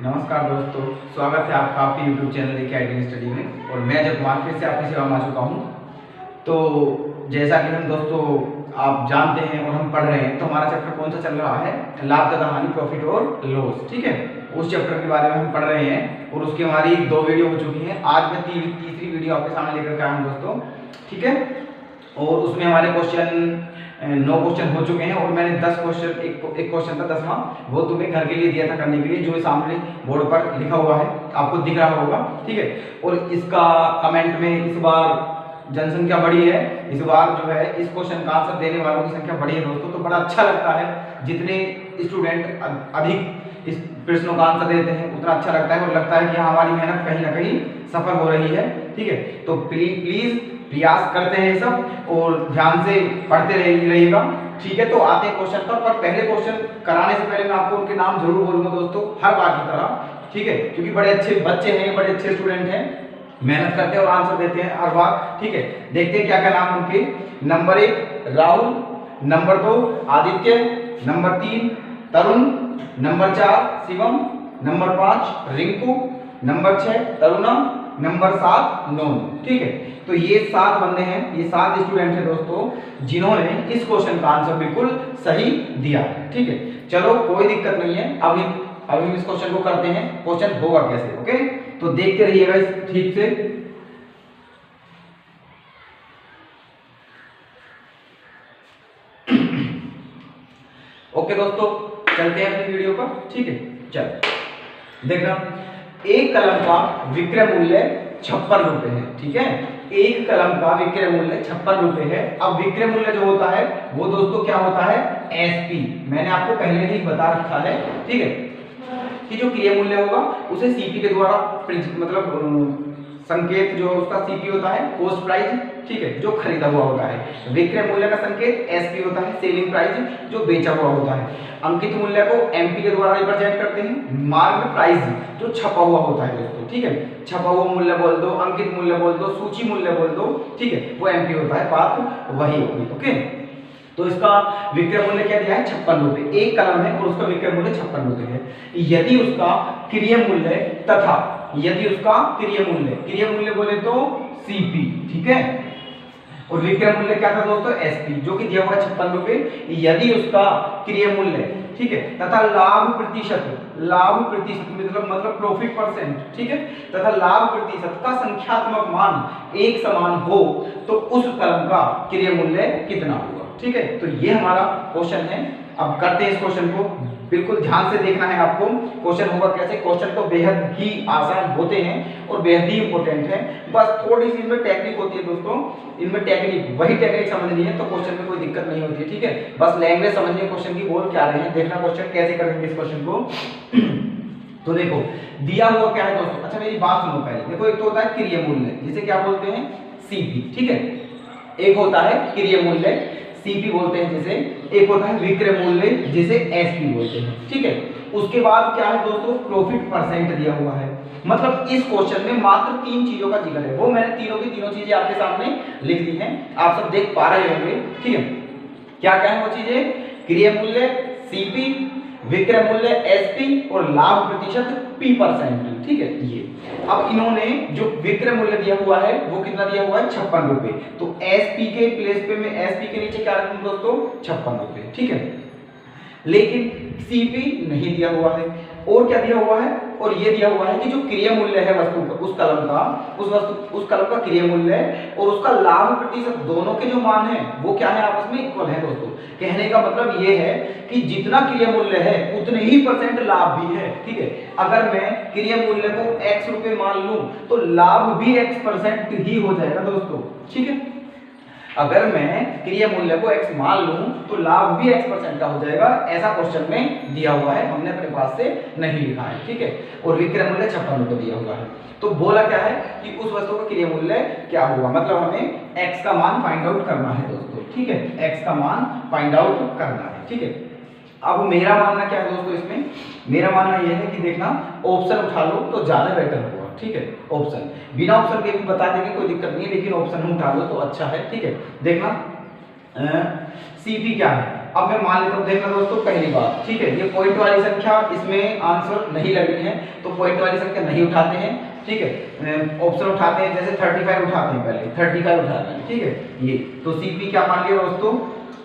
नमस्कार दोस्तों, स्वागत है आपका आपके YouTube चैनल लेके आईडी स्टडी में। और मैं अजय कुमार फिर से आपकी सेवा में आ चुका हूँ। तो जैसा कि हम दोस्तों आप जानते हैं और हम पढ़ रहे हैं, तो हमारा चैप्टर कौन सा चल रहा है? लाभ तथा हानि, प्रॉफिट और लॉस। ठीक है, उस चैप्टर के बारे में हम पढ़ रहे हैं और उसकी हमारी 2 वीडियो हो चुकी हैं। आज मैं तीसरी वीडियो आपके सामने लेकर के आया हूँ दोस्तों। ठीक है, और उसमें हमारे 9 क्वेश्चन हो चुके हैं और मैंने 10 क्वेश्चन, एक क्वेश्चन था 10वां, वो तुम्हें घर के लिए दिया था करने के लिए, जो सामने बोर्ड पर लिखा हुआ है, आपको दिख रहा होगा। ठीक है, और इसका कमेंट में इस बार जनसंख्या बढ़ी है, इस बार जो है इस क्वेश्चन का आंसर देने वालों की संख्या बढ़ी है दोस्तों। तो बड़ा अच्छा लगता है, जितने स्टूडेंट अधिक इस प्रश्नों का आंसर देते हैं उतना अच्छा लगता है और लगता है कि हमारी मेहनत कहीं ना कहीं सफल हो रही है। ठीक है, तो प्लीज प्रयास करते हैं सब और ध्यान से पढ़ते रहिएगा। ठीक है, तो आते हैं क्वेश्चन पर पहले क्वेश्चन कराने से पहले मैं आपको उनके नाम जरूर बोलूंगा दोस्तों, हर बार की तरह। ठीक है, क्योंकि बड़े अच्छे बच्चे हैं, बड़े अच्छे स्टूडेंट हैं, मेहनत करते हैं और आंसर देते हैं हर बार। ठीक है, देखते हैं क्या क्या नाम उनके। Number 1 Rahul, number 2 Aditya, number 3 Tarun, number 4 Shivam, number 5 Rinku, number 6 Taruna, number 7 none. ठीक है, तो ये 7 बंदे हैं, ये 7 स्टूडेंट हैं दोस्तों, जिन्होंने इस क्वेश्चन का आंसर बिल्कुल सही दिया। ठीक है, चलो कोई दिक्कत नहीं है। अभी इस क्वेश्चन को करते हैं, क्वेश्चन होगा कैसे। ओके, तो देखते रहिएगा ठीक से। ओके दोस्तों, चलते हैं अपनी वीडियो पर। ठीक है, चल देखना, एक कलम का विक्रय मूल्य 56 रुपए है। ठीक है, एक कलम का विक्रय मूल्य 56 रुपए है। अब विक्रय मूल्य जो होता है वो दोस्तों क्या होता है? एसपी। मैंने आपको पहले ही बता रखा है, ठीक है, कि जो क्रय मूल्य होगा उसे सीपी के द्वारा मतलब संकेत जो उसका सीपी होता है, कॉस्ट प्राइस। ठीक है, जो खरीदा हुआ होता है। विक्रय मूल्य का संकेत एसपी होता है, सेलिंग प्राइस, जो बेचा हुआ होता है। अंकित मूल्य को एमपी के द्वारा रिप्रेजेंट करते हैं। मार्क प्राइस जो छपा हुआ होता है दोस्तों। ठीक है, छपा हुआ मूल्य बोल दो, अंकित मूल्य बोल दो, सूची मूल्य बोल दो। ठीक है, वो एमपी होता है, बात वही होगी। ओके, तो इसका विक्रय मूल्य क्या दिया है? 56 रुपए। एक कलम है और उसका विक्रय मूल्य 56 रुपए है। यदि उसका क्रय मूल्य तथा यदि उसका क्रय मूल्य बोले तो सीपी। ठीक है, और विक्रय मूल्य क्या था दोस्तों? एसपी, जो कि दिया हुआ है 56 रुपए। यदि उसका क्रय मूल्य, ठीक है, तथा लाभ प्रतिशत मतलब प्रॉफिट परसेंट, ठीक है, तथा लाभ प्रतिशत का संख्यात्मक मान एक समान हो, तो उस कलम का क्रय मूल्य कितना होगा? ठीक है, तो ये हमारा क्वेश्चन है। अब करते हैं इस क्वेश्चन को, बिल्कुल ध्यान से देखना है आपको। क्वेश्चन होगा कैसे? क्वेश्चन तो बेहद ही आसान होते हैं और बेहद ही इंपॉर्टेंट है। बस थोड़ी सी इनमें टेक्निक होती है दोस्तों, इनमें टेक्निक, वही टेक्निक समझनी है तो क्वेश्चन में कोई दिक्कत नहीं होती है। ठीक है, बस लैंग्वेज समझनी है क्वेश्चन की, बोल क्या रहे हैं, देखना क्वेश्चन कैसे करेंगे इस क्वेश्चन को। तो देखो दिया हुआ क्या है दोस्तों। अच्छा मेरी बात सुनो पहले। देखो, एक तो होता है क्रय मूल्य, जिसे क्या बोलते हैं? सीपी। ठीक है, एक होता है क्रय मूल्य, सीपी बोलते हैं जिसे, एक होता है विक्रय मूल्य, जिसे एसपी बोलते हैं। ठीक है, उसके बाद क्या है दोस्तों? प्रॉफिट परसेंट दिया हुआ है। मतलब इस क्वेश्चन में मात्र 3 चीजों का जिक्र है, वो मैंने तीनों की तीनों चीजें आपके सामने लिख दी हैं, आप सब देख पा रहे होंगे। ठीक है, क्या क्या है वो चीजें? क्रय मूल्य सीपी, विक्रय मूल्य एसपी और लाभ प्रतिशत P%। ठीक है, ये अब इन्होंने जो विक्रय मूल्य दिया हुआ है वो कितना दिया हुआ है? 56 रुपए। तो एसपी के प्लेस पे मैं एसपी के नीचे क्या रखूं दोस्तों? 56 रुपए। ठीक है, लेकिन सीपी नहीं दिया हुआ है। और क्या दिया हुआ है? और ये दिया हुआ है कि जो क्रय मूल्य है वस्तु का, उस कलम का, उस कलम का क्रय मूल्य और उसका लाभ प्रतिशत, दोनों के जो मान है वो क्या है? आपस में इक्वल है दोस्तों। कहने का मतलब ये है कि जितना क्रय मूल्य है उतने ही परसेंट लाभ भी है। ठीक है, अगर मैं क्रय मूल्य को x रुपए मान लूं तो लाभ भी x% ही हो जाएगा दोस्तों। ठीक है, अगर मैं क्रय मूल्य को x मान लूं तो लाभ भी x% का हो जाएगा। ऐसा क्वेश्चन में दिया हुआ है, हमने अपने पास से नहीं लिखा है। ठीक है, और विक्रय मूल्य 56 रुपए दिया हुआ है। तो बोला क्या है कि उस वस्तु का क्रय मूल्य क्या हुआ, मतलब हमें x का मान फाइंड आउट करना है दोस्तों। ठीक है, x का मान फाइंड आउट करना है। ठीक है, अब मेरा मानना क्या है दोस्तों इसमें? मेरा मानना यह है कि देखना, ऑप्शन उठा लो तो ज्यादा बेटर होगा। ठीक है, ऑप्शन, बिना ऑप्शन के भी बता देंगे कोई दिक्कत नहीं है, लेकिन ऑप्शन उठा लो तो अच्छा है। ठीक है, देखना सीपी क्या है? अब मैं मान लेता हूँ, देखना दोस्तों पहली बात, ठीक है, ये पॉइंट वाली संख्या, इसमें आंसर नहीं लगनी है तो पॉइंट वाली संख्या नहीं उठाते हैं, ठीक है। ऑप्शन उठाते हैं, जैसे 35 उठाते हैं, पहले 35 उठाते हैं, ठीक है। ये तो सीपी क्या मान लिया दोस्तों,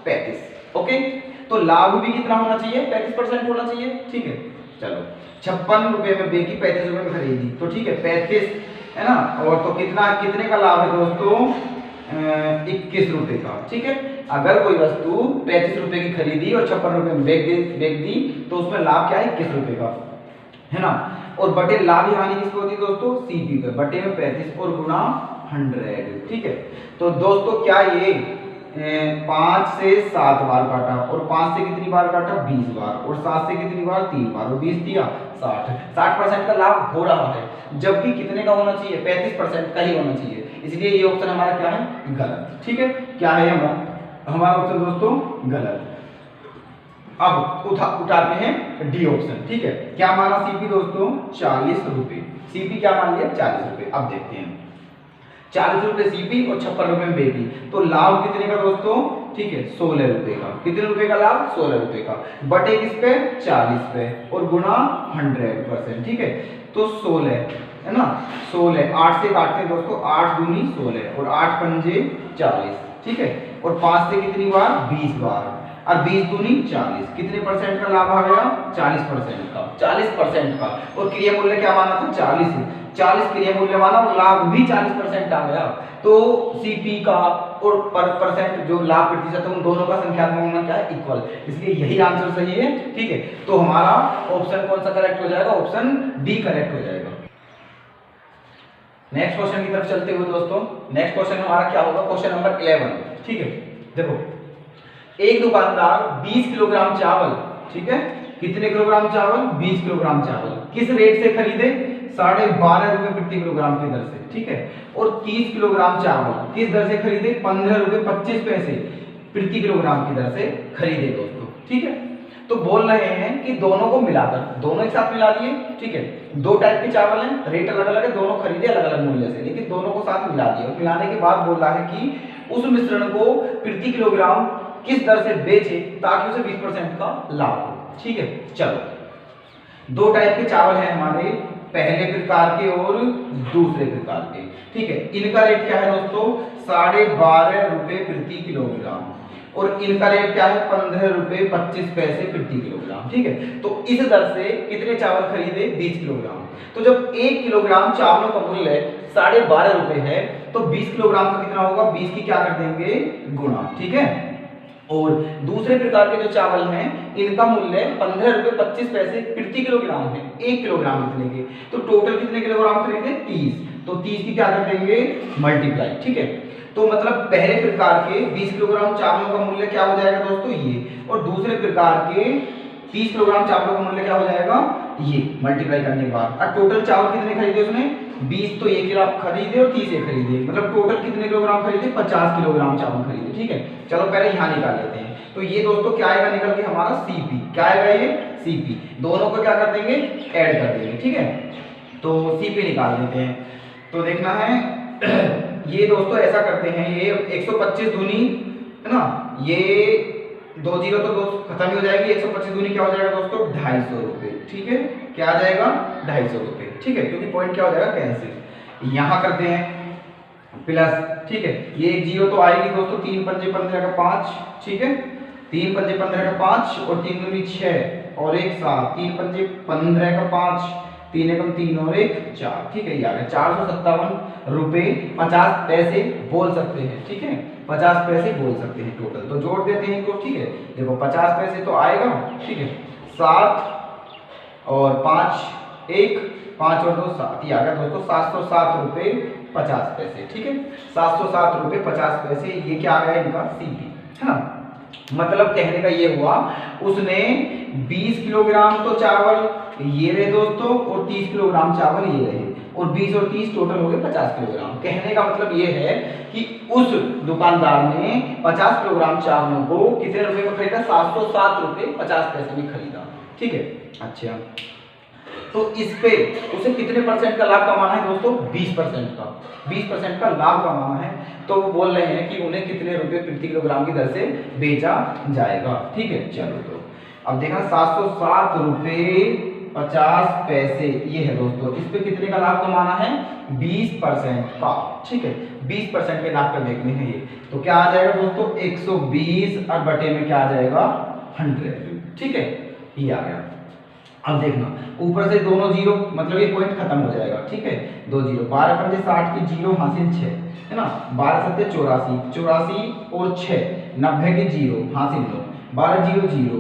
35। ओके, तो लाभ भी कितना होना चाहिए, 35% होना चाहिए, ठीक है। चलो 56 रुपए में बेची, 35 रुपए में खरीदी, तो ठीक है 35 है ना, और तो कितने का लाभ है दोस्तों, 21 रुपए का, ठीक है। अगर कोई वस्तु 35 रुपए की खरीदी और 56 रुपए में बेच दी तो उसमें लाभ क्या है, 21 रुपए का, है ना। और बटे लाभ हानि किसको होती है दोस्तों, सीपी पे, बटे में 35 और गुणा 100, ठीक है। तो दोस्तों क्या ये 5 से 7 बार काटा, और 5 से कितनी बार काटा, 20 बार, और 7 से कितनी बार, 3 बार, और 20 दिया 60% का लाभ हो रहा है, जबकि कितने का होना चाहिए, 35% का ही होना चाहिए, इसलिए ये ऑप्शन हमारा क्या है, गलत, ठीक है। क्या है हमारा ऑप्शन दोस्तों, गलत। अब उठाते हैं डी ऑप्शन, ठीक है। क्या माना सीपी दोस्तों, 40 रुपए, सीपी क्या मान लिया, 40 रुपए। अब देखते हैं 40 रुपए सीपी और 56 रुपए में बेची, तो लाभ कितने का दोस्तों, ठीक है 16 रुपए का। कितने रुपए का लाभ, 16 रुपए का, बटे किस पे, 40 पे, और गुणा 100%, ठीक है। तो 16 है ना, 16, 8 से काटते हैं दोस्तों, 8 दूनी 16 और 8 पंजे 40, ठीक है। और 5 से कितनी बार, 20 बार, और 20 दूनी 40, कितने परसेंट का लाभ आ गया, 40% का, 40% का। और क्रिया मूल्य क्या माना था, 40 क्रिया मूल्य माना और लाभ भी 40% आ गया, तो सीपी का और परसेंट जो लाभ प्रतिशत है उन दोनों का संख्यात्मक होना क्या है, इक्वल, इसलिए यही आंसर सही है, ठीक है। तो हमारा ऑप्शन कौन सा करेक्ट हो जाएगा, ऑप्शन डी करेक्ट हो जाएगा। नेक्स्ट क्वेश्चन की तरफ चलते हुए दोस्तों, नेक्स्ट क्वेश्चन हमारा क्या होगा, क्वेश्चन नंबर 11, ठीक है। देखो एक दुकानदार 20 किलोग्राम चावल, ठीक है, कितने किलोग्राम चावल, 20 किलोग्राम चावल किस रेट से खरीदे, 12.5 रुपए प्रति किलोग्राम की दर से, ठीक है। और 30 किलोग्राम चावल किस दर से खरीदे, 15 रुपए 25 पैसे प्रति किलोग्राम की दर से खरीदे दोस्तों, ठीक है। तो बोल रहे हैं कि दोनों को मिलाकर, दोनों एक साथ मिला दिए, ठीक है। दो टाइप के चावल हैं, रेट अलग अलग है, दोनों खरीदे अलग अलग मूल्य से, लेकिन दोनों को साथ मिला दिया, और मिलाने के बाद बोल रहा है कि उस मिश्रण को प्रति किलोग्राम किस दर से बेचे ताकि उसे 20% का लाभ हो, ठीक है। चलो दो टाइप के चावल हैं हमारे, पहले प्रकार के और दूसरे प्रकार के, ठीक है। इनका रेट क्या है दोस्तों, 12.5 रुपए प्रति किलोग्राम, और इनका रेट क्या है, 15 रुपए 25 पैसे प्रति किलोग्राम, ठीक है। तो इस दर से कितने चावल खरीदे, 20 किलोग्राम। तो जब 1 किलोग्राम चावलों का मूल्य 12.5 रुपए है, तो 20 किलोग्राम का कितना होगा, 20 की क्या कर देंगे, गुणा, ठीक है। और दूसरे प्रकार के जो चावल हैं इनका मूल्य 15 रुपए 25 पैसे प्रति किलोग्राम है, 1 किलोग्राम कितने के, तो टोटल कितने किलोग्राम खरीदे, 30, तो 30 की क्या कर देंगे, मल्टीप्लाई, ठीक है। तो मतलब पहले प्रकार के 20 किलोग्राम चावलों का मूल्य क्या हो जाएगा दोस्तों, ये, और दूसरे प्रकार के 30 किलोग्राम चावलों का मूल्य क्या हो जाएगा, ये, मल्टीप्लाई करने के बाद। और टोटल चावल कितने खरीदे उसने, 20 तो 1 किलो खरीदे और 30 खरीदे, मतलब टोटल कितने किलोग्राम खरीदे, 50 किलोग्राम चावल खरीदे, ठीक है। चलो पहले यहाँ निकाल लेते हैं, तो ये दोस्तों क्या आएगा निकल के हमारा सीपी, क्या आएगा ये, सीपी, दोनों को क्या कर देंगे, ऐड कर देंगे, ठीक है। तो सीपी निकाल देते हैं, तो देखना है ये दोस्तों ऐसा करते हैं, ये 125 दूनी है ना, ये 2 जीरो तो दोस्तों खत्म हो जाएगी, 125 दूनी क्या हो जाएगा दोस्तों, 250 रुपए, ठीक है। क्या आ जाएगा, 250 रुपए, ठीक है, क्योंकि पॉइंट क्या हो जाएगा, कैंसिल। यहाँ करते हैं प्लस, ठीक है, ये 1 जीरो तो आएगी दोस्तों, 3 पंजे 15 का 5, ठीक है, 3 पंजे 15 का 5 और 3 दूनी 6 और 1 7, 3 पंजे 15 का 5, 3 एकम 3 और 1 4, ठीक है। ये आ गया 457 रुपए 50 पैसे बोल सकते हैं, ठीक है, 50 पैसे बोल सकते हैं टोटल। तो जोड़ देते हैं इनको, ठीक है। देखो 50 पैसे तो आएगा, ठीक है, 7 और 5 1, 5 और 2 7, ये आ गया दोस्तों 707 रुपए 50 पैसे, ठीक है, 707 रुपए 50 पैसे, ये क्या आ गया इनका सीपी, है ना। मतलब कहने का ये हुआ उसने 20 किलोग्राम तो चावल ये रहे दोस्तों, और 30 किलोग्राम चावल ये रहे, और 20 और 30 टोटल हो गए 50 किलोग्राम। कहने का मतलब ये है कि उस दुकानदार ने 50 किलोग्राम चावलों को कितने रुपए में खरीदा, 707 रुपए 50 पैसे में खरीदा, ठीक है। अच्छा तो इस पे उसे कितने परसेंट का लाभ कमाना है दोस्तों? 20% का, 20% का लाभ कमाना है। तो वो बोल रहे हैं कि उन्हें कितने रुपए प्रति किलोग्राम की दर से बेचा जाएगा। ठीक है, चलो तो अब देखना 707 रुपये 50 पैसे ये है दोस्तों। इस पे कितने का लाभ कमाना है? 20% का। ठीक है, 20% के लाभ पे देखने हैं ये। तो क्या आ जाएगा दोस्तों? 120 और बटे में क्या आ जाएगा? 100। ठीक है, ये आ गया। अब देखना ऊपर से दोनों जीरो, मतलब ये पॉइंट खत्म हो जाएगा। ठीक है, दो जीरो, 12 पंजे 60 की जीरो हासिल 6 है ना, 12 सत्ते 84, 84 और 6 90 के जीरो हासिल 9, 12 जीरो जीरो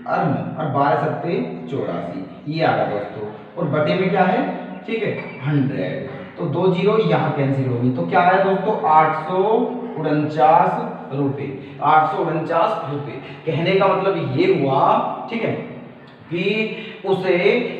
और 9 और 12 सत्ते 84, ये आ गया दोस्तों। और बटे में क्या है? ठीक है, 100। तो दो जीरो यहाँ कैंसिल होगी, तो क्या आया दोस्तों? 849 रुपये, 849 रुपये। कहने का मतलब ये हुआ, ठीक है, कि उसे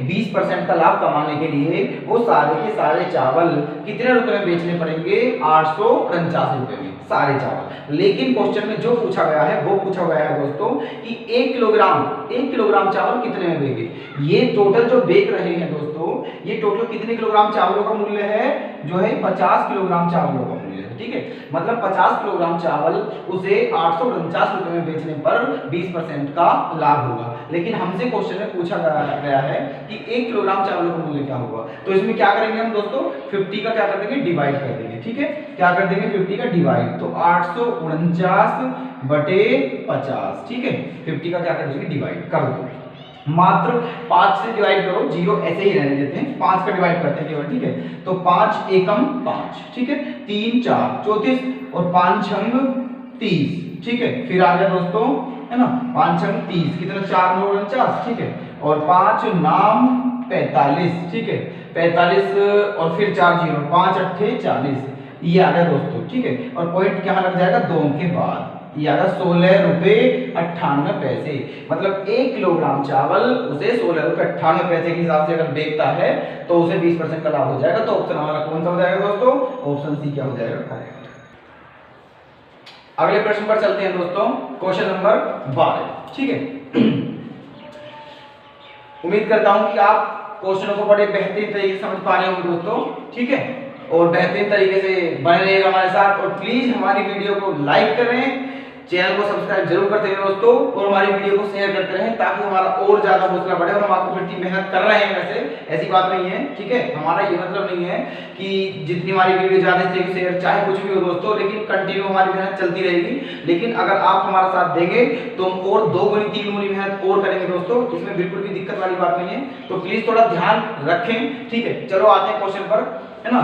20% का लाभ कमाने के लिए वो सारे के सारे चावल कितने रुपए में बेचने पड़ेंगे? 849 रुपए में सारे चावल। लेकिन क्वेश्चन में जो पूछा गया है वो पूछा गया है दोस्तों कि 1 किलोग्राम चावल कितने में बेचे। ये टोटल जो बेच रहे हैं दोस्तों, ये टोटल कितने किलोग्राम चावलों का मूल्य है? जो है 50 किलोग्राम चावलों का मूल्य है। ठीक है, मतलब 50 किलोग्राम चावल उसे 849 रुपए में बेचने पर 20% का लाभ होगा। लेकिन हमसे क्वेश्चन में पूछा गया है कि 1 किलोग्राम चावल का मूल्य क्या होगा। तो इसमें क्या करेंगे हम दोस्तों? 50 का क्या कर देंगे? डिवाइड कर देंगे। ठीक है, क्या कर देंगे? 50 का डिवाइड, तो 849 बटे 50। ठीक है, 50 का क्या कर देंगे? डिवाइड कर दो। मात्र 5 से डिवाइड करो, जीरो ऐसे ही रहने देते हैं, 5 का डिवाइड करते हैं केवल। ठीक है, तो 5 एकम 5, ठीक है, 3 4 34 और 5 छंग 30। ठीक है, फिर आ गया दोस्तों, है ना, 5 छंग 30, कितना? 4 9 49। ठीक है, और 5 नाम 45। ठीक है, 45 और फिर 4 जीरो, 5 अट्ठे 40, ये आ गया दोस्तों। ठीक है, और पॉइंट क्या लग जाएगा? 2 के बाद, ये आ गया 16 रुपये 98 पैसे। मतलब 1 किलोग्राम चावल उसे 16 रुपये 98 पैसे के हिसाब से अगर बेचता है तो उसे 20% का लाभ हो जाएगा। तो ऑप्शन हमारा कौन सा हो जाएगा दोस्तों? ऑप्शन सी क्या हो जाएगा? करेक्ट। अगले प्रश्न पर चलते हैं दोस्तों, क्वेश्चन नंबर 12। ठीक है, उम्मीद करता हूं कि आप क्वेश्चनों को बड़े बेहतरीन तरीके से समझ पा रहे होंगे दोस्तों। ठीक है, और बेहतरीन तरीके से बने रहिएगा हमारे साथ, और प्लीज हमारी वीडियो को लाइक करें, चैनल को सब्सक्राइब जरूर करते रहिए दोस्तों, और हमारी वीडियो को शेयर करते रहें ताकि हमारा और ज्यादा हौसला बढ़े। और हम आपको इतनी मेहनत कर रहे हैं, वैसे ऐसी बात नहीं है। ठीक है, हमारा ये मतलब नहीं है कि जितनी हमारी वीडियो ज्यादा से शेयर चाहे कुछ भी हो दोस्तों, लेकिन कंटिन्यू हमारी मेहनत चलती रहेगी। लेकिन अगर आप हमारा साथ देंगे तो हम और 2 गुनी 3 गुनी मेहनत और करेंगे दोस्तों, इसमें बिल्कुल भी दिक्कत वाली बात नहीं है। तो प्लीज थोड़ा ध्यान रखें। ठीक है, चलो आते हैं क्वेश्चन पर, है ना।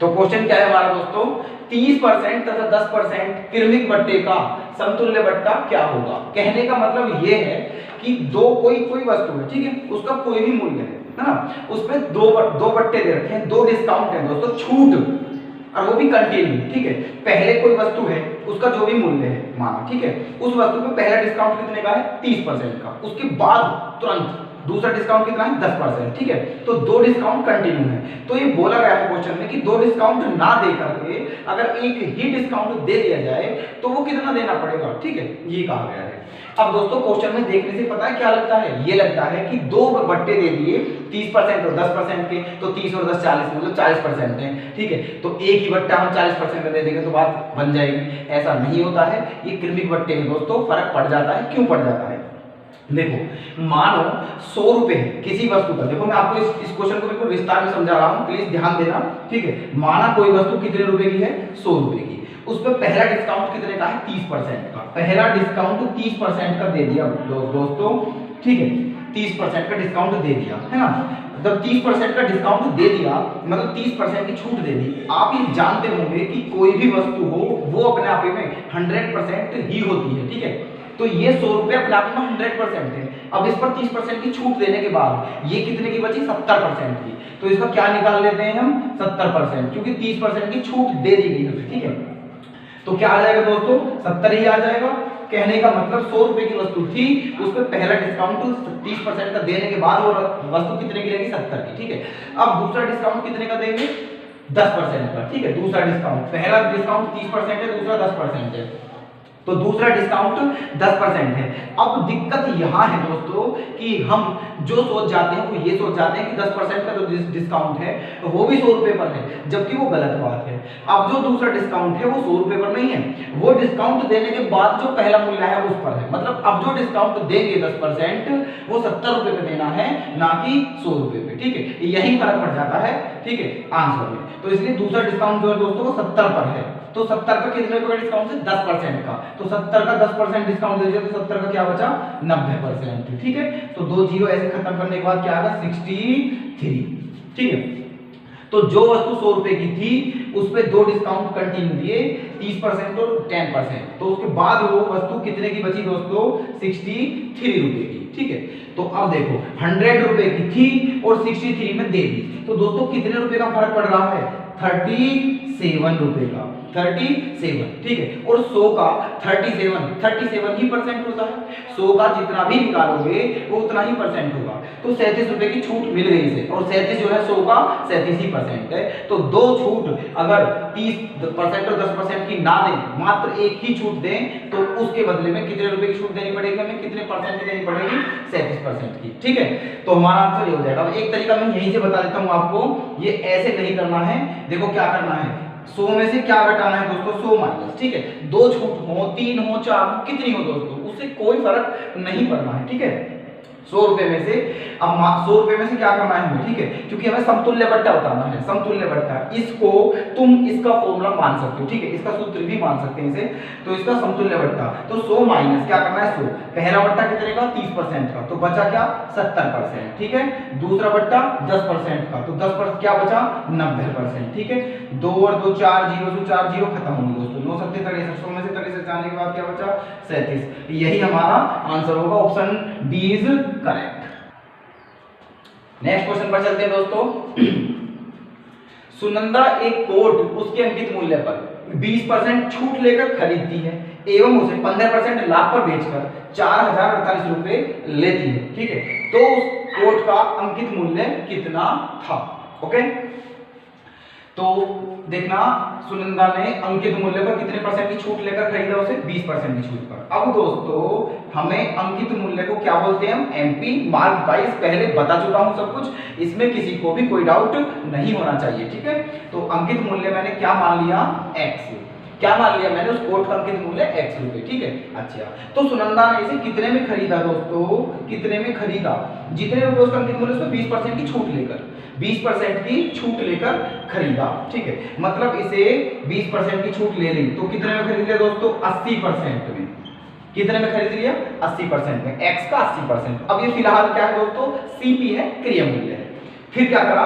तो क्वेश्चन क्या है हमारा दोस्तों? 30% तथा 10% क्रमिक बट्टे का समतुल्य बट्टा क्या होगा। कहने का मतलब ये है कि कोई वस्तु है, ठीक है, उसका कोई भी मूल्य है ना, उसमें दो बट्टे दे रखे हैं, 2 डिस्काउंट है दोस्तों, छूट, और वो भी कंटिन्यू। ठीक है, पहले कोई वस्तु है, उसका जो भी मूल्य है माना, ठीक है, उस वस्तु पे पहला डिस्काउंट कितने का है? 30% का। उसके बाद तुरंत दूसरा डिस्काउंट कितना है? 10%। ठीक है, तो 2 डिस्काउंट कंटिन्यू है। तो ये बोला गया है क्वेश्चन में कि 2 डिस्काउंट ना दे करके अगर एक ही डिस्काउंट दे दिया जाए तो वो कितना देना पड़ेगा। ठीक है, ये कहा गया है। अब दोस्तों क्वेश्चन में देखने से पता है क्या लगता है? ये लगता है कि 2 बट्टे दे दिए 30% और 10% के, तो 30 और 10 40, मतलब 40% है। ठीक है, तो एक ही बट्टा हम 40% में दे देंगे तो बात बन जाएगी। ऐसा नहीं होता है, ये क्रमिक बट्टे हैं दोस्तों, फर्क पड़ जाता है। क्यों पड़ जाता है? देखो, मानो 100 रुपए किसी वस्तु का, देखो मैं आपको इस क्वेश्चन को बिल्कुल विस्तार में समझा रहा हूं, प्लीज ध्यान देना। ठीक है, माना कोई वस्तु कितने रुपए की है? 100 रुपए की। उस पर पहला डिस्काउंट कितने का है? 30% का। पहला डिस्काउंट 30% का दे दिया दोस्तों। ठीक है, 30% का डिस्काउंट दे दिया, है ना। जब 30% का डिस्काउंट दे दिया मतलब 30% की छूट दे दी। आप ये जानते होंगे कि कोई भी वस्तु हो वो अपने आप में 100% ही होती है। ठीक है, तो ये 100 रुपए अपने आप में 100% है। अब इस पर 30% की छूट देने के बाद ये कितने की बची? 70% की। तो इसका क्या निकाल लेते हैं हम? 70%, क्योंकि 30% की छूट दे दी गई है। ठीक है, तो क्या आ जाएगा दोस्तों? 70 ही आ जाएगा। कहने का मतलब 100 रुपए की वस्तु थी, उस पर पहला डिस्काउंट 30% का देने के बाद वो वस्तु कितने की रहेगी? 70 की। ठीक है, अब दूसरा डिस्काउंट कितने का देंगे? 10% का। ठीक है, दूसरा डिस्काउंट, पहला डिस्काउंट 30% है, दूसरा 10% है। तो दूसरा डिस्काउंट 10% है। अब दिक्कत यहाँ है दोस्तों कि हम जो सोच जाते हैं वो ये सोच जाते हैं कि 10% का जो डिस्काउंट है वो भी 100 रुपये पर है, जबकि वो गलत बात है। अब जो दूसरा डिस्काउंट है वो 100 रुपये पर नहीं है, वो डिस्काउंट देने के बाद जो पहला मूल्य है उस पर है। मतलब अब जो डिस्काउंट देंगे 10% वो 70 रुपये पे देना है, ना कि 100 रुपये पे, ठीक है। यही फर्क पड़ जाता है, ठीक है, आंसर में। तो इसलिए दूसरा डिस्काउंट जो है दोस्तों वो 70 पर है। तो 70 का कितने रुपए का डिस्काउंट है? 10% का। तो 70 का 10% डिस्काउंट दीजिए तो 70 का क्या बचा? 90%, ठीक है। तो 2 जीरो ऐसे खत्म करने के बाद क्या आएगा? 63, ठीक है। तो जो वस्तु 100 रुपए की थी उस पे 2 डिस्काउंट कंटिन्यू दिए, 30% और 10%। तो उसके बाद वो वस्तु कितने की बची दोस्तों? 63 रुपए की, ठीक है। तो अब देखो 100 रुपए की थी और 63 में दे दी, तो दोस्तों कितने रुपए का फर्क पड़ रहा है? 37 रुपए का, 37, ठीक है। और 100 का 37 ही परसेंट होता है। 100 का जितना भी निकालोगे वो उतना ही परसेंट होगा। तो 37 रुपए की छूट मिल गई इसे, और 37 जो है 100 का 37 ही परसेंट है। तो दो छूट अगर 30% और 10% की ना दें, मात्र एक ही छूट दें, तो उसके बदले में कितने रुपए की छूट देनी पड़ेगी हमें? कितने परसेंट की देनी पड़ेगी? 37% की, ठीक है। तो हमारा आंसर ये हो जाएगा। एक तरीका मैं यहीं से बता देता हूं आपको, ये ऐसे नहीं करना है। देखो क्या करना है, 100 में से क्या घटाना है दोस्तों? 100 माइनस, ठीक है। 2 छूट हो, 3 हो, 4 हो, कितनी हो दोस्तों, उससे कोई फर्क नहीं पड़ना है, ठीक है। 100 रुपए में से अब 100 रुपए में से क्या करना है हमें, ठीक है, क्योंकि हमें समतुल्य बट्टा बताना है। समतुल्य बट्टा, इसको तुम इसका फॉर्मूला मान सकते हो, ठीक है, इसका सूत्र भी मान सकते हैं इसे। तो इसका समतुल्य बट्टा, तो 100 माइनस क्या करना है? 100, पहला बट्टा कितने का? 30% का, तो बचा क्या? 70%, ठीक है। दूसरा बट्टा 10% का, तो 10% क्या बचा? 90%, ठीक है। 2 और 2 4 जीरो से 4 जीरो खत्म होंगे दोस्तों। 9 7 63, 100 में से 63 जाने के बाद क्या बचा? 37। यही हमारा आंसर होगा, option D is correct. Next question पर चलते हैं दोस्तों। सुनंदा एक कोट उसके अंकित मूल्य पर 20% छूट लेकर खरीदती है एवं उसे 15% लाभ पर बेचकर 4048 रुपए लेती है, ठीक है। तो उस कोट का अंकित मूल्य कितना था? ओके, तो देखना, सुनंदा ने अंकित मूल्य पर कितने परसेंट की छूट लेकर खरीदा? उसे 20% की छूट पर। अब दोस्तों हमें अंकित मूल्य को क्या बोलते हैं? हम एमपी मार्क वाइज पहले बता चुका हूं सब कुछ, इसमें किसी को भी कोई डाउट नहीं होना चाहिए, ठीक है। तो अंकित मूल्य मैंने क्या मान लिया? x। क्या मान लिया मैंने? उस कोट का अंकित मूल्य x रुपए, ठीक है। अच्छा, तो सुनंदा ने इसे कितने में खरीदा दोस्तों? कितने में खरीदा? जितने रुपए उसका अंकित मूल्य, उसमें 20% की छूट लेकर, 20% की छूट लेकर खरीदा, ठीक है। मतलब इसे 20% की छूट ले ली, तो कितने में खरीद लिया दोस्तों? 80% में। कितने में खरीद लिया? 80% में, x का 80%। अब ये फिलहाल क्या है दोस्तों? CP है, क्रिया मूल्य है। फिर क्या करा?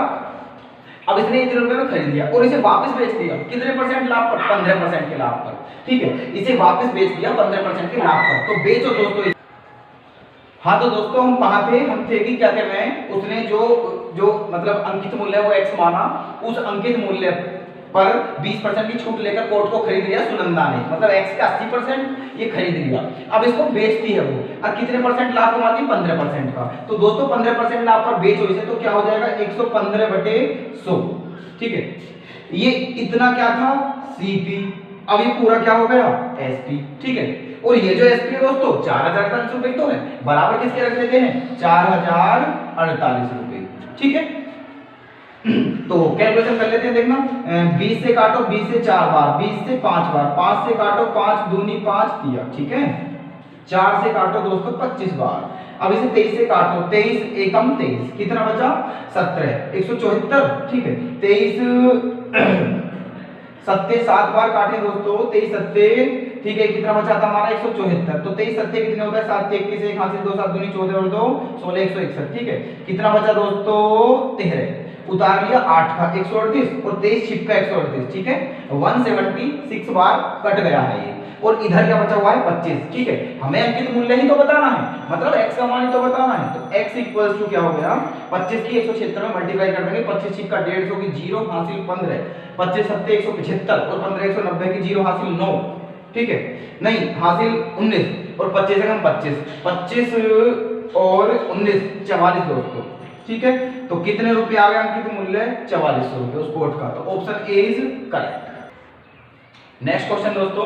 अब इसने इतने रुपए में खरीद लिया और इसे वापस बेच दिया, कितने परसेंट लाभ पर? 15% के लाभ पर, ठीक है। इसे वापस बेच दिया 15% के लाभ पर। तो बेचो दोस्तों। हाँ, तो दोस्तों हम कहाँ थे? हम थे कि क्या कहते हैं, उसने जो मतलब अंकित मूल्य वो x माना, उस अंकित मूल्य पर 20% की छूट लेकर कोट को खरीद लिया सुनंदा ने, मतलब x का 80% ये खरीद लिया। अब इसको बेचती है वो, और कितने परसेंट लाभ कमाती है? 15% का। तो दोस्तों 15% लाभ पर बेचो इसे, तो क्या हो जाएगा? 115/100, ठीक है। ये इतना क्या था? CP। अब ये पूरा क्या हो गया? SP, ठीक है। और ये जो SP है दोस्तों 4048 रुपए तो है, बराबर किसके रख देते हैं? 4048 रुपए, ठीक है। तो कैलकुलेशन कर लेते हैं, देखना, 20 से काटो 20 से 4 बार, 20 से 5 बार, 5 से काटो 5 दूनी 5 दिया, ठीक है। 4 से काटो दोस्तों 25 बार। अब इसे 23 से काटो, 23 एकम 23, कितना बचा? 17, 174, ठीक है। 23 सत्ते 7 बार काटे दोस्तों, 23 सत्ते, ठीक है, कितना बचा था हमारा? 174। तो 23 सत्ते कितने होता है? 7 21 1 हासिल 2 7 दूनी 14 और 2 16 161, ठीक है। कितना बचा दोस्तों? 13। उतार लिया 8 का 138 और 23 छिपका 138, ठीक है। 176 बार कट गया है ये, और इधर क्या बचा हुआ है? 25, ठीक है। हमें अंकित मूल्य ही तो बताना है, मतलब x का मान ही तो बताना है। तो x इक्वल्स टू क्या हो गया? 25 की 176 में मल्टीप्लाई कर देंगे, 25 छिपका 150 की 0 हासिल 15, 25 सत्ते 175 और 15 190 की 0 हासिल 9, ठीक है, नहीं हासिल 19 और 25 से कम 25 और 19 44 दोस्तों, ठीक है। तो कितने रुपए आ गए अंकित मूल्य? 4400 रुपए उस कोट का। तो option A is correct. Next question दोस्तों,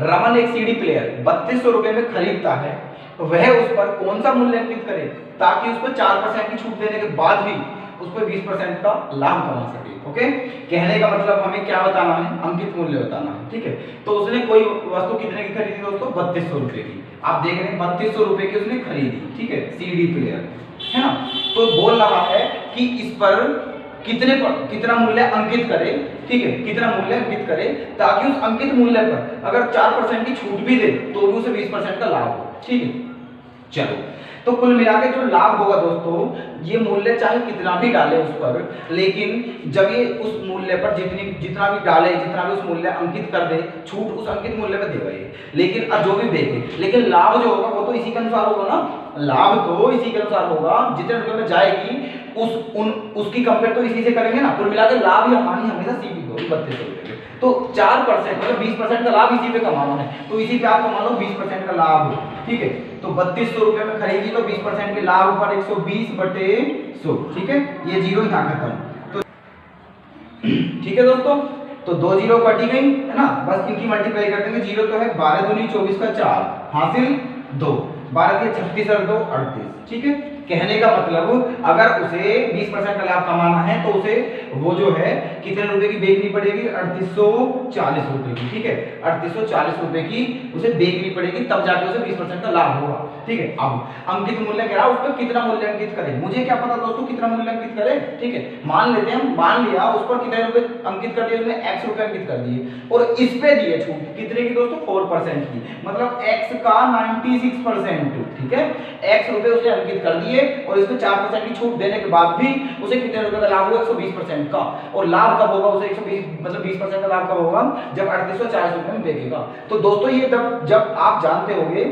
रमन एक सीडी प्लेयर 3200 रुपए में खरीदता है, वह उस पर कौन सा मूल्य अंकित करे ताकि उस पर 4% की छूट देने के बाद भी उस पर 20% का लाभ कमा सके। ओके, कहने का मतलब हमें क्या बताना है, अंकित मूल्य बताना है। ठीक है, तो उसने कोई वस्तु कितने की खरीदी दोस्तों, 3200 रुपए की। आप देख रहे हैं 3200 रुपए की उसने खरीदी, ठीक है, सीडी प्लेयर है ना। तो बोल रहा है कि इस पर कितना मूल्य अंकित करे, ठीक है, कितना मूल्य अंकित करे ताकि उस अंकित मूल्य पर अगर 4% की छूट भी दे तो भी उसे 20% का लाभ हो। ठीक है, चलो, तो कुल मिलाकर जो लाभ होगा दोस्तों, ये मूल्य चाहे कितना भी डाले उस पर, लेकिन जब ये उस मूल्य पर जितना भी डाले, जितना भी उस मूल्य अंकित कर दे, छूट उस अंकित मूल्य पर देगा ये, लेकिन अब जो भी बेचे, लेकिन लाभ जो होगा वो तो इसी के अनुसार होगा ना, लाभ तो इसी के अनुसार होगा, जितने रुपए में जाएगी उसकी कंपेयर तो इसी से करेंगे ना। कुल मिलाकर लाभ ही हानि हमेशा सीपी को 3200 रुपए के, तो 4% मतलब 20% का लाभ इसी पे कमाना है, तो इसी पे आप कमा लो 20% का लाभ। ठीक है, तो 3200 रुपए में खरीदी तो 20% के लाभ पर 120/100। ठीक है, ये जीरो यहाँ खत्म। तो ठीक है दोस्तों, तो 2 जीरो कटी गई है ना, बस इनकी मल्टीप्लाई कर देंगे। जीरो तो है 12 दूनी 24 का 4 हासिल 2, 12 के 36 और 2 38। ठीक है, कहने का मतलब अगर उसे 20% का लाभ कमाना है तो उसे वो जो है कितने रुपए की बेचनी पड़ेगी, 3840 रुपए की। ठीक है, 3840 रुपए की उसे बेचनी पड़ेगी, तब जाके उसे 20% का लाभ होगा। ठीक है, अब अंकित मूल्य कह रहा है उस पर कितना मूल्य अंकित करें, मुझे क्या पता दोस्तों कितना मूल्य अंकित करें। ठीक है, मान लेते हैं, मान लिया उस पर कितने रुपए अंकित कर दिए, उसने x रुपए अंकित कर दिए और इस पे दिए छूट कितने की दोस्तों, 4% की, मतलब x का 96%। ठीक है, x रुपए उसने अंकित कर दिए और इसमें 4% की छूट देने के बाद भी उसे कितने रुपए का लाभ हुआ, 120% का। और लाभ कब होगा उसे, 120 मतलब 20% का लाभ कब होगा, जब 3840 रुपए में बेचेगा। तो दोस्तों ये जब आप जानते होंगे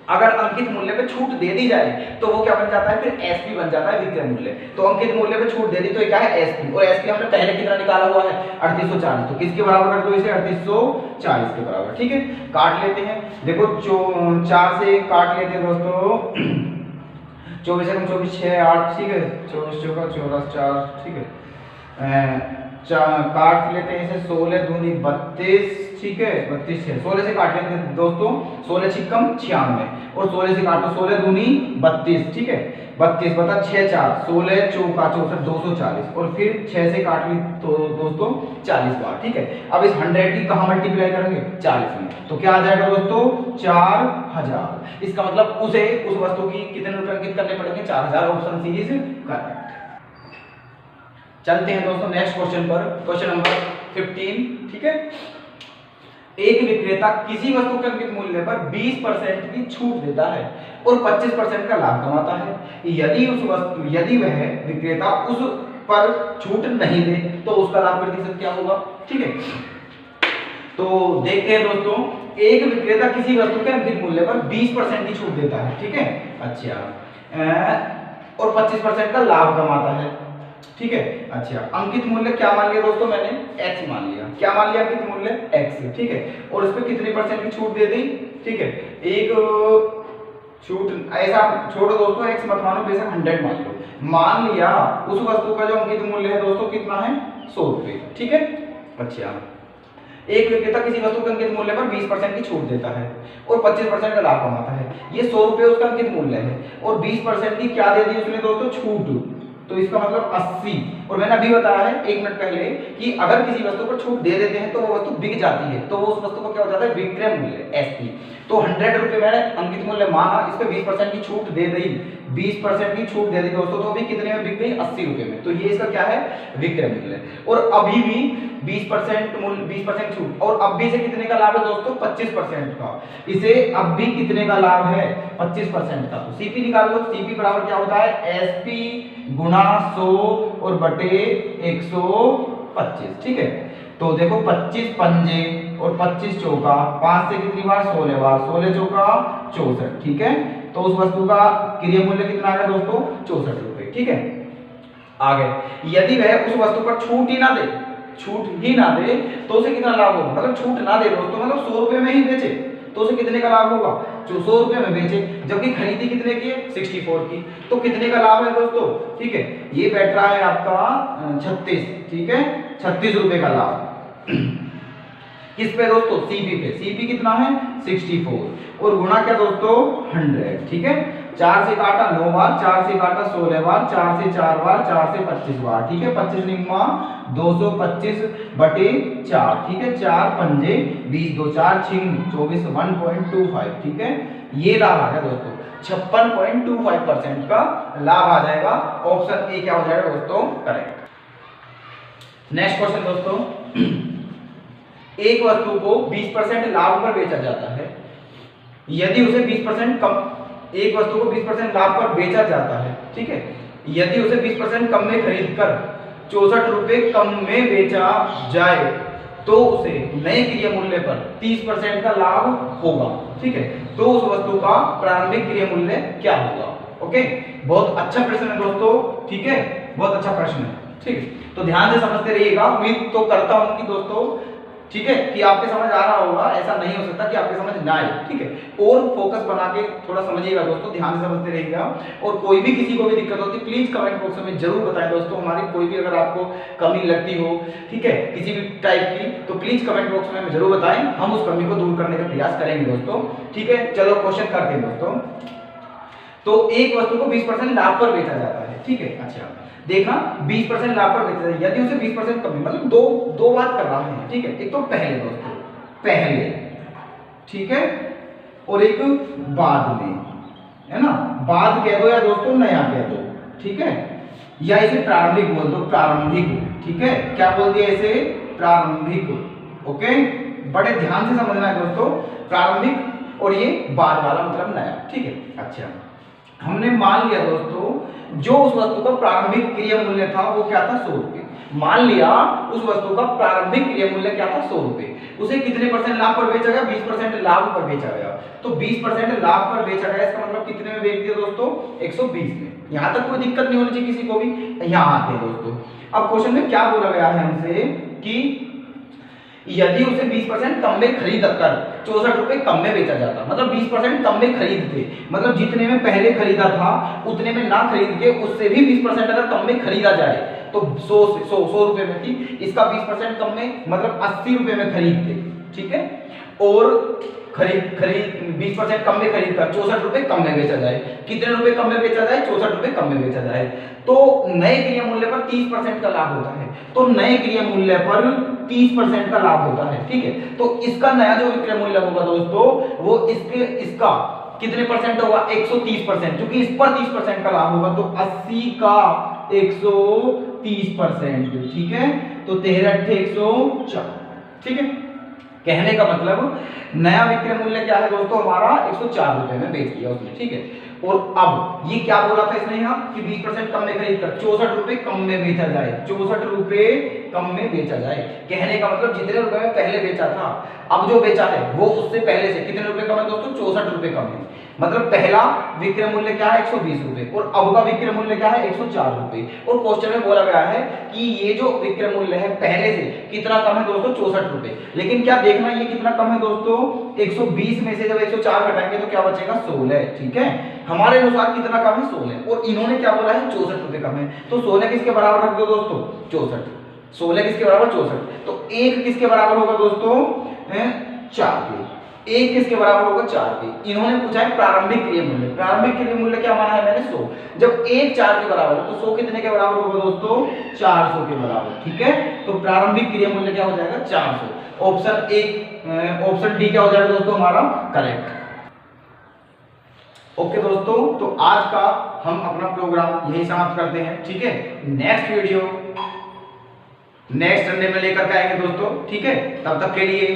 अगर अंकित मूल्य पे छूट दे दी जाए तो वो क्या बन जाता है, फिर एसपी बन जाता है, विक्रय मूल्य। तो अंकित मूल्य पे छूट दे दी तो क्या है, एसपी, और एसपी हमने पहले कितना निकाला हुआ है, 3840, तो किसके बराबर कर दो इसे, 3840 के बराबर। ठीक है, काट लेते हैं, देखो 4 से काट लेते हैं दोस्तों, 24 से 24 6 8, ठीक है, 24 चौका 84 4, ठीक है, काट लेते हैं इसे, 16 दूनी 32, ठीक है, 32 6, 16 से काट लेते हैं दोस्तों, 16 छिक्कम 96 और 16 से काटो, 16 दूनी 32, ठीक है, 32 बता 6 4, 16 चौका 64 240 और फिर 6 से काट ली तो दोस्तों 40 बार। ठीक है, अब इस 100 की कहाँ मल्टीप्लाई करेंगे, 40 में, तो क्या आ जाएगा दोस्तों, 4000। इसका मतलब उसे उस वस्तु की कितने रुपए अंकित करने पड़ेंगे, 4000, ऑप्शन सी इज करेक्ट। चलते हैं दोस्तों नेक्स्ट क्वेश्चन पर, क्वेश्चन नंबर 15। ठीक है, एक विक्रेता किसी वस्तु के अंकित मूल्य पर 20% की छूट देता है और 25% का लाभ कमाता है। यदि वह विक्रेता उस पर छूट नहीं दे तो उसका लाभ प्रतिशत क्या होगा। ठीक है, तो देखते हैं दोस्तों, एक विक्रेता किसी वस्तु के अंकित मूल्य पर 20% की छूट देता है, ठीक है, अच्छा, और 25% का लाभ कमाता है। ठीक है, अच्छा, अंकित मूल्य क्या मान लिया दोस्तों, मैंने x मान लिया, क्या मान लिया, अंकित मूल्य x, ठीक है, और उस पर कितनी % की छूट दे दी। ठीक है, एक छूट ऐसा छोड़ो दोस्तों, x मत मानो, बेशक 100 मान लो, मान लिया उस वस्तु का जो अंकित मूल्य है दोस्तों कितना है, 100 रुपए। ठीक है, अच्छा, एक विक्रेता किसी वस्तु के अंकित मूल्य पर 20% की छूट देता है और 25% का लाभ कमाता है। ये 100 रुपए उसका अंकित मूल्य है और 20% की क्या दे दी उसने दोस्तों, छूट, तो इसका मतलब 80। और मैंने अभी बताया है 1 मिनट पहले कि अगर किसी वस्तु पर छूट दे देते हैं तो वो वस्तु बिक जाती है, तो वो उस वस्तु को क्या हो जाता है, विक्रय मूल्य, एसपी। तो 100 रुपए मैंने अंकित मूल्य माना, इस पे 20% की छूट दे दी, 20% की छूट दे दी दोस्तों, तो अभी कितने में बिक गई, 80 रुपए में, तो ये इसका क्या है, विक्रय मूल्य। और अभी भी 20% मूल्य, 20% छूट, और अब भी से कितने का लाभ है दोस्तों, 25% का। इसे अब भी कितने का लाभ है, 25% का। तो सीपी निकाल लो, सीपी बराबर क्या होता है, एसपी गुणा 100 और बटे 125। ठीक है, तो देखो 25 पंजे और 25 चौका, 5 से कितनी बार, 16 बार, 16 चौका 64। ठीक है, तो उस वस्तु का क्रय मूल्य कितना आ गया दोस्तों, 64 रुपए। ठीक है, आगे, यदि वह उस वस्तु पर छूट ही ना दे तो उसे कितना लाभ होगा, मतलब छूट ना दे दोस्तों, मतलब 100 रुपए में ही बेचे तो उसे कितने का लाभ होगा, जो 100 रुपए में बेचे, जबकि खरीदी कितने की है, 64 की, तो कितने का लाभ है दोस्तों। ठीक है, ये बैठ रहा है आपका 36, ठीक है, 36 रुपए का लाभ। किस पे दोस्तों? सीपी पे। सीपी कितना है? 64 और गुणा क्या दोस्तों? 100। ठीक है, 4 से काटा 9 बार, 4 से काटा 16 बार, 4 से 4 बार, 4 से 25 बार। ठीक है, 25 निम्मा 225 बटे 4। ठीक है, 4 पंजे 20, 2 4 छिंग 24, 1.25। ठीक है, ये लाभ आ गया दोस्तों, 56.25% का लाभ आ जाएगा। ऑप्शन ए क्या हो जाएगा दोस्तों? करेक्ट। नेक्स्ट क्वेश्चन दोस्तों, एक वस्तु को 20% लाभ पर बेचा जाता है, यदि उसे 20% कम, एक वस्तु को 20% लाभ पर बेचा जाता है, ठीक है, यदि उसे 20% कम में खरीदकर 64 रुपए कम में बेचा जाए तो उसे नए क्रय मूल्य पर 30% का लाभ होगा। ठीक है, तो उस वस्तु का प्रारंभिक क्रय मूल्य क्या होगा? ओके, बहुत अच्छा प्रश्न है दोस्तों। ठीक है, बहुत अच्छा प्रश्न है। ठीक है, तो ध्यान से समझते रहिएगा। उम्मीद तो करता हूं कि दोस्तों, ठीक है, कि आपके समझ आ रहा होगा। ऐसा नहीं हो सकता कि आपके समझ ना आए। ठीक है, और फोकस बना के थोड़ा समझिएगा दोस्तों, ध्यान से समझते रहिएगा। और कोई भी किसी को भी दिक्कत होती है प्लीज कमेंट बॉक्स में जरूर बताएं दोस्तों। हमारी कोई भी अगर आपको कमी लगती हो, ठीक है, किसी भी टाइप की, तो प्लीज कमेंट बॉक्स में हमें जरूर बताएं। हम उस कमी को दूर करने का प्रयास करेंगे दोस्तों। ठीक है, चलो क्वेश्चन करते हैं दोस्तों। तो एक वस्तु को 20% लाभ पर बेचा जाता है। ठीक है, अच्छा देखा, 20% लाभ पर बेचा जाता है, यदि उसे 20% कम, मतलब दो बात कर रहा है। ठीक है, एक तो पहले दोस्तों, पहले, ठीक है, और एक बाद में, है ना, बाद कह दो या दोस्तों नया कह दो। ठीक है, या इसे प्रारंभिक बोल दो, प्रारंभिक। ठीक है, क्या बोल दिया इसे? प्रारंभिक। ओके, बड़े ध्यान से समझना है दोस्तों, प्रारंभिक और ये बाद वाला मतलब नया। ठीक है, अच्छा हमने मान लिया दोस्तों, जो उस वस्तु का प्रारंभिक क्रय मूल्य था वो क्या था? 100 रुपए। मान लिया उस वस्तु का प्रारंभिक क्रय मूल्य क्या था? 100 रुपए। उसे कितने % लाभ पर बेचा गया? 20% लाभ पर बेचा गया। तो 20% लाभ पर बेचा गया, इसका मतलब कितने में बेच दिया दोस्तों? 120 में। यहां तक कोई दिक्कत नहीं होनी चाहिए किसी को भी। यहां आते हैं दोस्तों, अब क्वेश्चन में क्या बोला गया है हमसे कि यदि उसे 20% कम में खरीद कर 64 रुपए कम में बेचा जाता, मतलब 20% कम में खरीदते, मतलब जितने में पहले खरीदा था उतने में ना खरीद के उससे भी 20% अगर कम में खरीदा जाए तो 100 रुपए में थी, इसका 20% कम में मतलब 80 रुपए में खरीदते। ठीक है, और खरीद 20% कम में खरीद कर 64 रुपए कम में बेचा जाए। कितने रुपए कम में बेचा जाए? 64 रुपए कम में बेचा जाए, तो नए क्रय मूल्य पर 30% का लाभ होता है। तो नए क्रय मूल्य पर 30% का लाभ होता है। ठीक है, तो इसका नया जो विक्रय मूल्य होगा दोस्तों, वो इसका कितने % होगा? 130%, क्योंकि इस पर 30% का लाभ होगा, तो 80 का 130%। ठीक है, तो 13 104। ठीक है, कहने का मतलब नया विक्रय मूल्य क्या है दोस्तों? हमारा 104 रुपए में बेच दिया उसने। ठीक है, और अब ये क्या बोला था इसने यहाँ कि 20% कम में खरीद कर 64 रुपए कम में बेचा जाए, 64 रुपए कम में बेचा जाए। कहने का मतलब जितने रुपए में पहले बेचा था, अब जो बेचा है वो उससे पहले से कितने रुपए कम है दोस्तों? 64 रुपए कम है। मतलब पहला विक्रय मूल्य क्या है? 120 रुपए, और अब का विक्रय मूल्य क्या है? 104 रुपए। और क्वेश्चन में बोला गया है कि ये जो विक्रय मूल्य है पहले से कितना कम है दोस्तों? 64 रुपए। लेकिन क्या देखना ये कितना कम है दोस्तों? 120 में से जब 104 घटाएंगे तो क्या बचेगा? 16। ठीक है, हमारे अनुसार कितना कम है? 16, और इन्होंने क्या बोला है? 64 रुपए कम है। तो 16 किसके बराबर रख दो दोस्तों? 64। 16 किसके बराबर? 64। तो 1 किसके बराबर होगा दोस्तों? 4 के। 1 किसके बराबर होगा? 4 के। इन्होंने पूछा है प्रारंभिक क्रय मूल्य। प्रारंभिक क्रय मूल्य क्या माना है मैंने? 100। जब 1 4 के बराबर है तो 100 कितने के बराबर होगा दोस्तों? 400 के बराबर। ठीक है, तो प्रारंभिक क्रय मूल्य क्या हो जाएगा? 400। ऑप्शन डी क्या हो जाएगा दोस्तों हमारा? करेक्ट। ओके दोस्तों, तो आज का हम अपना प्रोग्राम यही समाप्त करते हैं। ठीक है, नेक्स्ट वीडियो नेक्स्ट संडे में लेकर के आएंगे दोस्तों। ठीक है, तब तक के लिए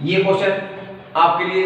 ये क्वेश्चन आपके लिए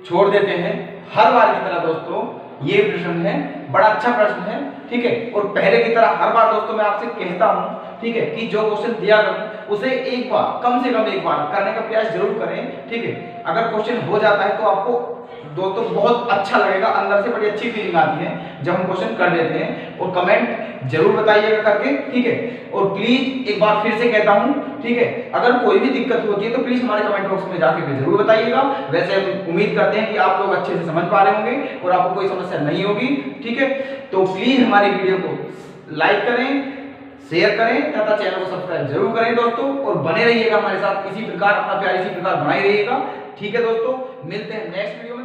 छोड़ देते हैं। हर बार की तरह दोस्तों ये प्रश्न है, बड़ा अच्छा प्रश्न है। ठीक है, और पहले की तरह हर बार दोस्तों मैं आपसे कहता हूं, ठीक है, कि जो क्वेश्चन दिया करूं उसे एक बार, कम से कम एक बार करने का प्रयास जरूर करें। ठीक है, अगर क्वेश्चन हो जाता है तो आपको दोस्तों बहुत अच्छा लगेगा, अंदर से बड़ी अच्छी फीलिंग आती है जब हम क्वेश्चन कर देते हैं। और कमेंट जरूर बताइएगा करके। ठीक है, और प्लीज एक बार फिर से कहता हूं, ठीक है, अगर कोई भी दिक्कत होती है तो प्लीज हमारे कमेंट बॉक्स में जाके जरूर बताइएगा। वैसे हम उम्मीद करते हैं कि आप लोग अच्छे से समझ पा रहे होंगे और आपको कोई समस्या नहीं होगी। ठीक है, तो प्लीज हमारी वीडियो को लाइक करें, शेयर करें तथा चैनल को सब्सक्राइब जरूर करें दोस्तों, और बने रहिएगा हमारे साथ इसी प्रकार, अपना प्यार इसी प्रकार बनाए रहिएगा। ठीक है दोस्तों, मिलते हैं नेक्स्ट वीडियो में।